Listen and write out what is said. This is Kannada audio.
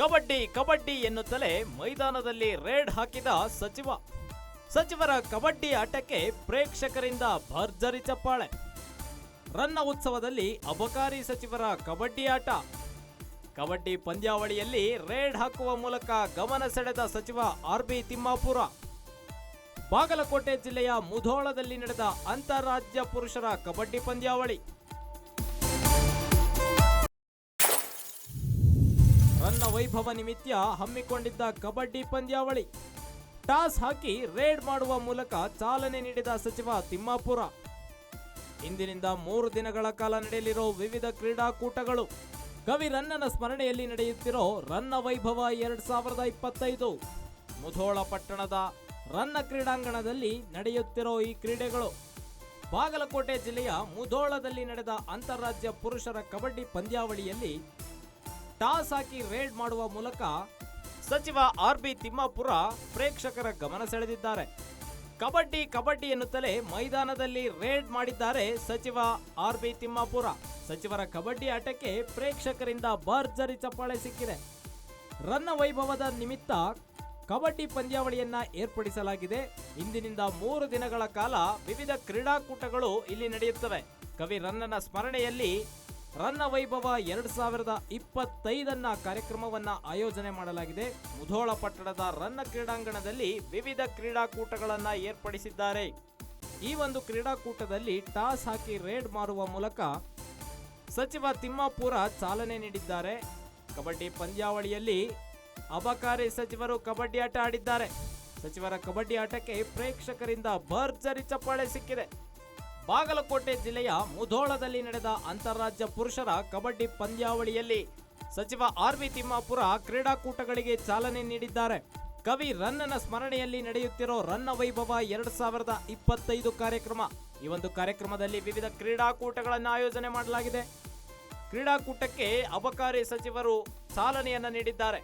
ಕಬಡ್ಡಿ ಕಬಡ್ಡಿ ಎನ್ನುತ್ತಲೇ ಮೈದಾನದಲ್ಲಿ ರೇಡ್ ಹಾಕಿದ ಸಚಿವರ ಕಬಡ್ಡಿ ಆಟಕ್ಕೆ ಪ್ರೇಕ್ಷಕರಿಂದ ಭರ್ಜರಿ ಚಪ್ಪಾಳೆ. ರನ್ನ ಉತ್ಸವದಲ್ಲಿ ಅಬಕಾರಿ ಸಚಿವರ ಕಬಡ್ಡಿ ಆಟ. ಕಬಡ್ಡಿ ಪಂದ್ಯಾವಳಿಯಲ್ಲಿ ರೇಡ್ ಹಾಕುವ ಮೂಲಕ ಗಮನ ಸೆಳೆದ ಸಚಿವ ಆರ್.ಬಿ. ತಿಮ್ಮಾಪುರ. ಬಾಗಲಕೋಟೆ ಜಿಲ್ಲೆಯ ಮುಧೋಳದಲ್ಲಿ ನಡೆದ ಅಂತಾರಾಜ್ಯ ಪುರುಷರ ಕಬಡ್ಡಿ ಪಂದ್ಯಾವಳಿ. ರನ್ನ ವೈಭವ ನಿಮಿತ್ತ ಹಮ್ಮಿಕೊಂಡಿದ್ದ ಕಬಡ್ಡಿ ಪಂದ್ಯಾವಳಿ ಟಾಸ್ ಹಾಕಿ ರೇಡ್ ಮಾಡುವ ಮೂಲಕ ಚಾಲನೆ ನೀಡಿದ ಸಚಿವ ತಿಮ್ಮಾಪುರ. ಇಂದಿನಿಂದ 3 ದಿನಗಳ ಕಾಲ ನಡೆಯಲಿರೋ ವಿವಿಧ ಕ್ರೀಡಾಕೂಟಗಳು. ಕವಿ ರನ್ನನ ಸ್ಮರಣೆಯಲ್ಲಿ ನಡೆಯುತ್ತಿರೋ ರನ್ನ ವೈಭವ 2025 ಮುಧೋಳ ಪಟ್ಟಣದ ರನ್ನ ಕ್ರೀಡಾಂಗಣದಲ್ಲಿ ನಡೆಯುತ್ತಿರೋ ಈ ಕ್ರೀಡೆಗಳು ಬಾಗಲಕೋಟೆ ಜಿಲ್ಲೆಯ ಮುಧೋಳದಲ್ಲಿ ನಡೆದ ಅಂತಾರಾಜ್ಯ ಪುರುಷರ ಕಬಡ್ಡಿ ಪಂದ್ಯಾವಳಿಯಲ್ಲಿ ಟಾಸ್ ಹಾಕಿ ರೇಡ್ ಮಾಡುವ ಮೂಲಕ ಸಚಿವ ಆರ್.ಬಿ. ತಿಮ್ಮಾಪುರ ಪ್ರೇಕ್ಷಕರ ಗಮನ ಸೆಳೆದಿದ್ದಾರೆ. ಕಬಡ್ಡಿ ಕಬಡ್ಡಿ ಎನ್ನುತ್ತಲೇ ಮೈದಾನದಲ್ಲಿ ರೇಡ್ ಮಾಡಿದ್ದಾರೆ ಸಚಿವ ಆರ್.ಬಿ. ತಿಮ್ಮಾಪುರ. ಸಚಿವರ ಕಬಡ್ಡಿ ಆಟಕ್ಕೆ ಪ್ರೇಕ್ಷಕರಿಂದ ಭರ್ಜರಿ ಚಪ್ಪಾಳೆ ಸಿಕ್ಕಿದೆ. ರನ್ನ ವೈಭವದ ನಿಮಿತ್ತ ಕಬಡ್ಡಿ ಪಂದ್ಯಾವಳಿಯನ್ನ ಏರ್ಪಡಿಸಲಾಗಿದೆ. ಇಂದಿನಿಂದ 3 ದಿನಗಳ ಕಾಲ ವಿವಿಧ ಕ್ರೀಡಾಕೂಟಗಳು ಇಲ್ಲಿ ನಡೆಯುತ್ತವೆ. ಕವಿ ರನ್ನನ ಸ್ಮರಣೆಯಲ್ಲಿ ರನ್ನ ವೈಭವ 2025 ಕಾರ್ಯಕ್ರಮವನ್ನ ಆಯೋಜನೆ ಮಾಡಲಾಗಿದೆ. ಮುಧೋಳ ಪಟ್ಟಣದ ರನ್ನ ಕ್ರೀಡಾಂಗಣದಲ್ಲಿ ವಿವಿಧ ಕ್ರೀಡಾಕೂಟಗಳನ್ನ ಏರ್ಪಡಿಸಿದ್ದಾರೆ. ಈ ಒಂದು ಕ್ರೀಡಾಕೂಟದಲ್ಲಿ ಟಾಸ್ ಹಾಕಿ ರೇಡ್ ಮಾಡುವ ಮೂಲಕ ಸಚಿವ ತಿಮ್ಮಾಪುರ ಚಾಲನೆ ನೀಡಿದ್ದಾರೆ. ಕಬಡ್ಡಿ ಪಂದ್ಯಾವಳಿಯಲ್ಲಿ ಅಬಕಾರಿ ಸಚಿವರು ಕಬಡ್ಡಿ ಆಟ ಆಡಿದ್ದಾರೆ. ಸಚಿವರ ಕಬಡ್ಡಿ ಆಟಕ್ಕೆ ಪ್ರೇಕ್ಷಕರಿಂದ ಭರ್ಜರಿ ಚಪ್ಪಾಳೆ ಸಿಕ್ಕಿದೆ. ಬಾಗಲಕೋಟೆ ಜಿಲ್ಲೆಯ ಮುಧೋಳದಲ್ಲಿ ನಡೆದ ಅಂತಾರಾಜ್ಯ ಪುರುಷರ ಕಬಡ್ಡಿ ಪಂದ್ಯಾವಳಿಯಲ್ಲಿ ಸಚಿವ ಆರ್.ಬಿ. ತಿಮ್ಮಾಪುರ ಕ್ರೀಡಾಕೂಟಗಳಿಗೆ ಚಾಲನೆ ನೀಡಿದ್ದಾರೆ. ಕವಿ ರನ್ನನ ಸ್ಮರಣೆಯಲ್ಲಿ ನಡೆಯುತ್ತಿರೋ ರನ್ನ ವೈಭವ 2025 ಕಾರ್ಯಕ್ರಮ. ಈ ಒಂದು ಕಾರ್ಯಕ್ರಮದಲ್ಲಿ ವಿವಿಧ ಕ್ರೀಡಾಕೂಟಗಳನ್ನು ಆಯೋಜನೆ ಮಾಡಲಾಗಿದೆ. ಕ್ರೀಡಾಕೂಟಕ್ಕೆ ಅಬಕಾರಿ ಸಚಿವರು ಚಾಲನೆಯನ್ನ ನೀಡಿದ್ದಾರೆ.